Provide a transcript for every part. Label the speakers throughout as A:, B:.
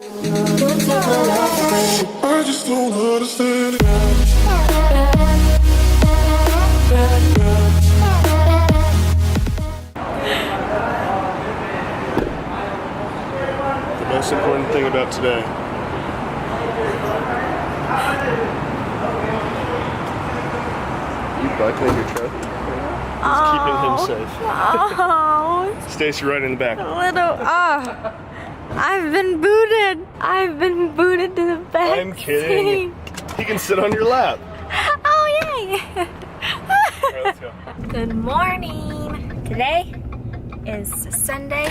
A: I just don't understand it. The most important thing about today.
B: You buckling your truck?
A: It's keeping him safe.
C: Oh,
A: Stacy right in the back.
C: I've been booted. I've been booted to the back.
A: I'm kidding. He can sit on your lap.
C: Oh, yay.
A: Alright, let's go.
C: Good morning. Today is Sunday,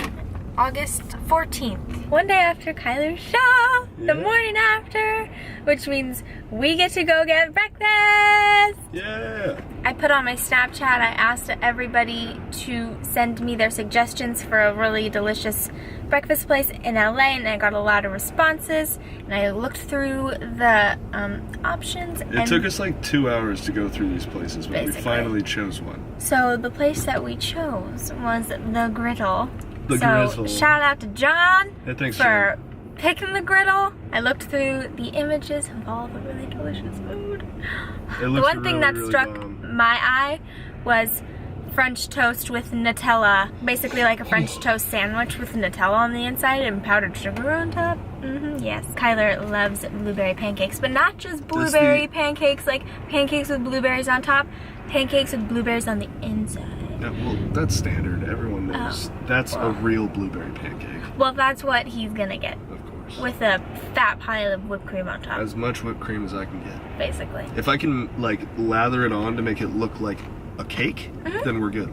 C: August 14th. One day after Kyler's show. The morning after, which means we get to go get breakfast.
A: Yeah.
C: I put on my Snapchat, I asked everybody to send me their suggestions for a really delicious breakfast place in LA, and I got a lot of responses, and I looked through the options.
A: It took us like 2 hours to go through these places, but we finally chose one.
C: So the place that we chose was the Griddle.
A: The Grizzle.
C: Shout out to John
A: Thanks,
C: for picking the Griddle. I looked through the images of all the really delicious food.
A: The
C: one thing that struck my eye was French toast with Nutella. Basically like a French toast sandwich with Nutella on the inside and powdered sugar on top. Yes. Kyler loves blueberry pancakes, but not just blueberry pancakes, like pancakes with blueberries on top, pancakes with blueberries on the inside.
A: Yeah, well, that's standard. Everyone knows. That's a real blueberry pancake.
C: Well, that's what he's gonna get.
A: Of course.
C: With a fat pile of whipped cream on top.
A: As much whipped cream as I can get.
C: Basically.
A: If I can, like, lather it on to make it look like a cake, then we're good.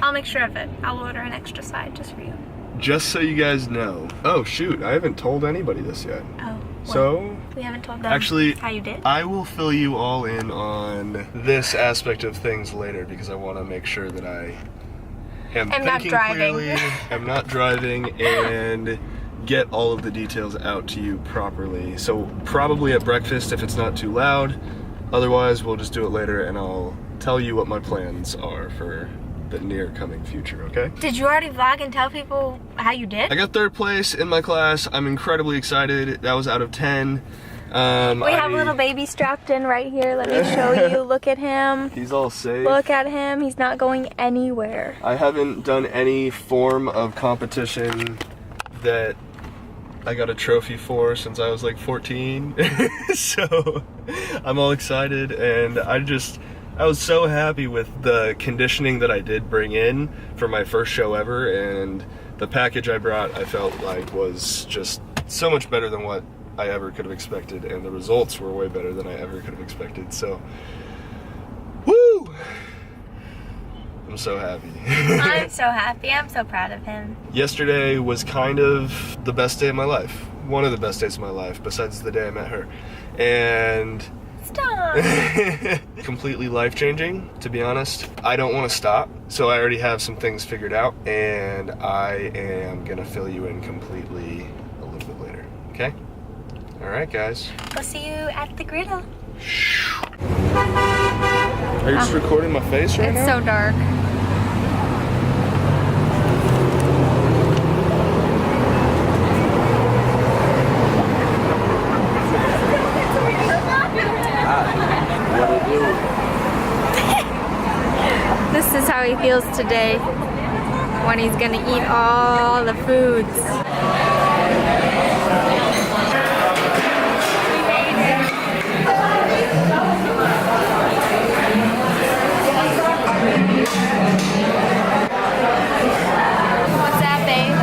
C: I'll make sure of it. I'll order an extra side just for you.
A: Just so you guys know. Oh, shoot. I haven't told anybody this yet.
C: Oh.
A: So,
C: we haven't told them
A: actually,
C: how you did?
A: I will fill you all in on this aspect of things later because I want to make sure that I am thinking clearly, I'm not driving, and get all of the details out to you properly. So probably at breakfast if it's not too loud. Otherwise, we'll just do it later and I'll tell you what my plans are for the near coming future, okay?
C: Did you already vlog and tell people how you did?
A: I got 3rd place in my class. I'm incredibly excited. That was out of 10.
C: We have little baby strapped in right here. Let me show you. Look at him.
A: He's all safe.
C: Look at him. He's not going anywhere.
A: I haven't done any form of competition that I got a trophy for since I was like 14. So I'm all excited, and I was so happy with the conditioning that I did bring in for my first show ever, and the package I brought I felt like was just so much better than what I ever could have expected, and the results were way better than I ever could have expected. So, woo! I'm so happy.
C: I'm so happy. I'm so proud of him.
A: Yesterday was kind of the best day of my life. One of the best days of my life, besides the day I met her. And
C: Stop.
A: completely life-changing, to be honest. I don't want to stop, so I already have some things figured out, and I am gonna fill you in completely a little bit later, okay? All right, guys.
C: We'll see you at the Griddle.
A: Are you just recording my face right now?
C: It's so dark. This is how he feels today when he's gonna eat all the foods. What's that, babe?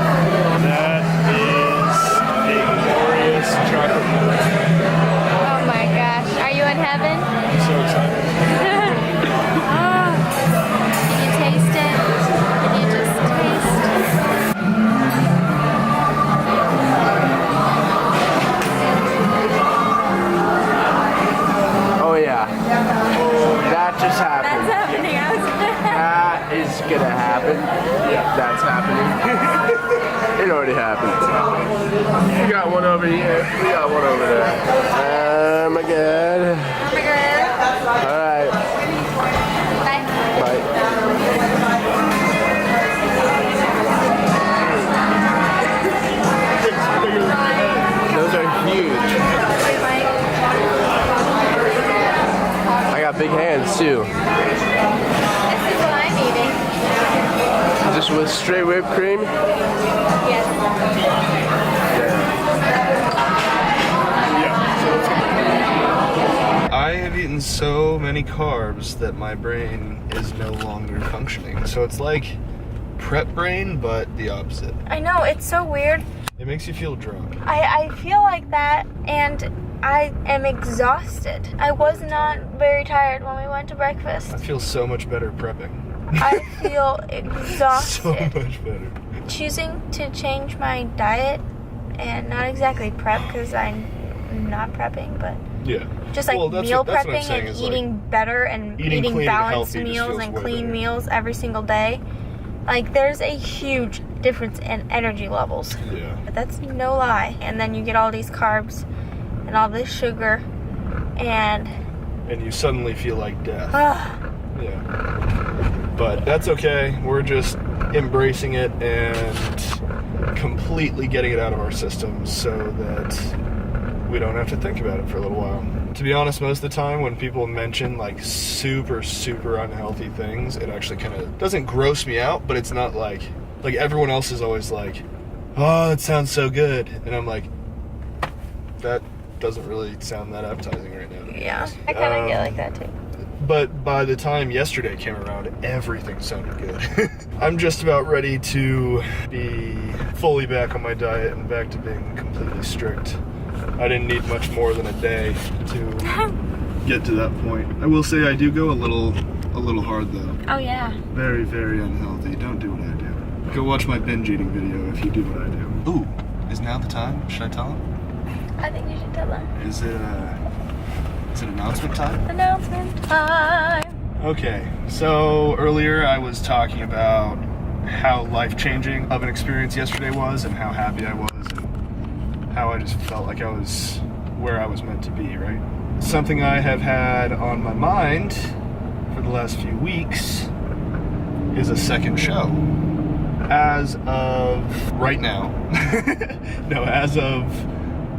A: That is a glorious chocolate milk.
C: Oh my gosh. Are you in heaven?
A: I'm so excited.
C: Oh. Can you taste it? Can you just taste?
B: Oh yeah. That just happened.
C: That's happening.
B: That is gonna happen. Yeah, that's happening. It already happened. We got one over here. We got one over there. Oh my god. Alright.
C: Bye.
B: Bye. Sue?
C: This is what I'm eating.
B: Just with straight whipped cream?
C: Yes.
A: I have eaten so many carbs that my brain is no longer functioning. So it's like prep brain, but the opposite.
C: I know, it's so weird.
A: It makes you feel drunk.
C: I feel like that, and I am exhausted. I was not very tired when we went to breakfast.
A: I feel so much better prepping.
C: I feel
A: So
C: exhausted.
A: much better.
C: Choosing to change my diet, and not exactly prep because I'm not prepping, but
A: Yeah.
C: just like
A: Well,
C: meal
A: that's what I'm
C: prepping
A: saying
C: and
A: is, like,
C: eating better and
A: eating
C: eating
A: clean and
C: balanced
A: healthy just
C: meals
A: feels
C: and
A: way
C: clean
A: better.
C: meals every single day. Like, there's a huge difference in energy levels.
A: Yeah.
C: But that's no lie. And then you get all these carbs and all this sugar, and
A: And you suddenly feel like death. Yeah. But that's okay. We're just embracing it and completely getting it out of our system so that we don't have to think about it for a little while. To be honest, most of the time when people mention like super, super unhealthy things, it actually kind of doesn't gross me out, but it's not like everyone else is always like, oh, it sounds so good. And I'm like, that doesn't really sound that appetizing right now.
C: yeah, I kind of get like that too.
A: But by the time yesterday came around, everything sounded good. I'm just about ready to be fully back on my diet and back to being completely strict. I didn't need much more than a day to get to that point. I will say I do go a little hard though.
C: Oh yeah.
A: Very, very unhealthy. Don't do what I do. Go watch my binge eating video if you do what I do. Ooh, is now the time? Should I tell him?
C: I think you should tell them.
A: Is it announcement time?
C: Announcement time.
A: Okay, so earlier I was talking about how life-changing of an experience yesterday was and how happy I was and how I just felt like I was where I was meant to be, right? Something I have had on my mind for the last few weeks is a second show. As of right now, no, as of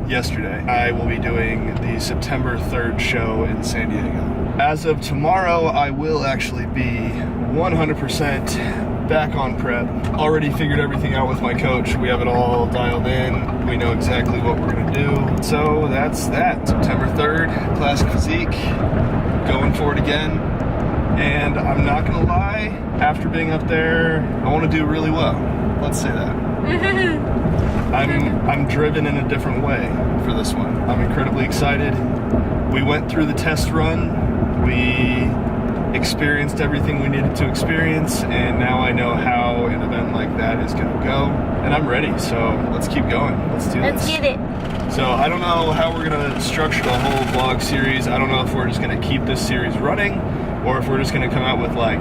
A: yesterday, I will be doing the September 3rd show in San Diego. As of tomorrow, I will actually be 100% back on prep. Already figured everything out with my coach. We have it all dialed in. We know exactly what we're gonna do. So that's that. September 3rd, Classic Physique. Going for it again. And I'm not gonna lie, after being up there, I wanna do really well. Let's say that. I'm driven in a different way for this one. I'm incredibly excited. We went through the test run. We experienced everything we needed to experience, and now I know how an event like that is going to go, and I'm ready. So let's keep going. Let's do this.
C: Let's get it.
A: So I don't know how we're going to structure the whole vlog series. I don't know if we're just going to keep this series running, or if we're just going to come out with like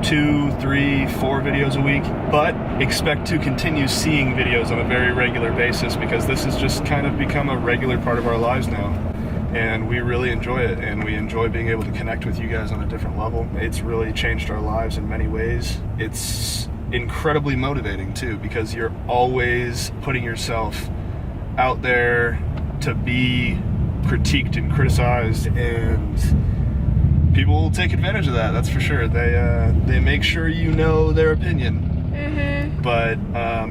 A: 2, 3, 4 videos a week, but expect to continue seeing videos on a very regular basis because this has just kind of become a regular part of our lives now, and we really enjoy it, and we enjoy being able to connect with you guys on a different level. It's really changed our lives in many ways. It's incredibly motivating too because you're always putting yourself out there to be critiqued and criticized, and people will take advantage of that, that's for sure. They make sure you know their opinion. But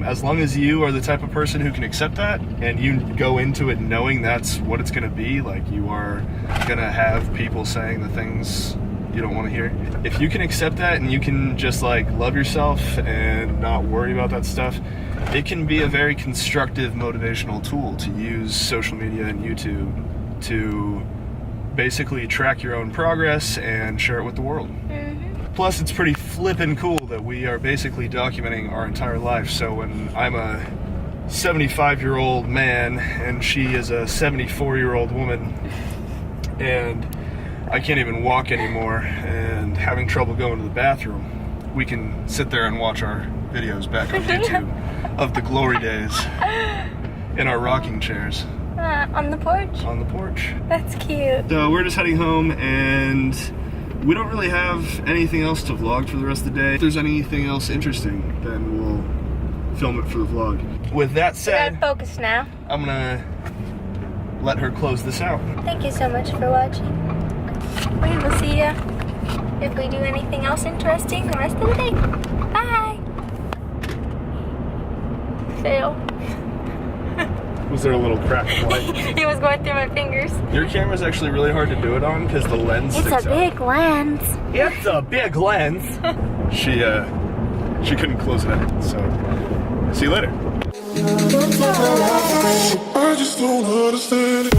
A: as long as you are the type of person who can accept that and you go into it knowing that's what it's going to be, like you are going to have people saying the things you don't want to hear. If you can accept that and you can just like love yourself and not worry about that stuff, it can be a very constructive motivational tool to use social media and YouTube to basically track your own progress and share it with the world. Plus, it's pretty flippin' cool that we are basically documenting our entire life. So when I'm a 75-year-old man and she is a 74-year-old woman and I can't even walk anymore and having trouble going to the bathroom, we can sit there and watch our videos back on YouTube of the glory days in our rocking chairs.
C: On the porch?
A: On the porch.
C: That's cute.
A: So we're just heading home, and we don't really have anything else to vlog for the rest of the day. If there's anything else interesting, then we'll film it for the vlog. With that
C: We
A: said,
C: gotta focus now.
A: I'm gonna let her close this out.
C: Thank you so much for watching. We will see ya if we do anything else interesting the rest of the day. Bye. Fail.
A: Was there a little crack in the light?
C: It was going through my fingers.
A: Your camera's actually really hard to do it on because the lens
C: It's
A: sticks
C: a big lens.
A: It's a big lens. She couldn't close it out, so see you later.
D: I just don't understand it.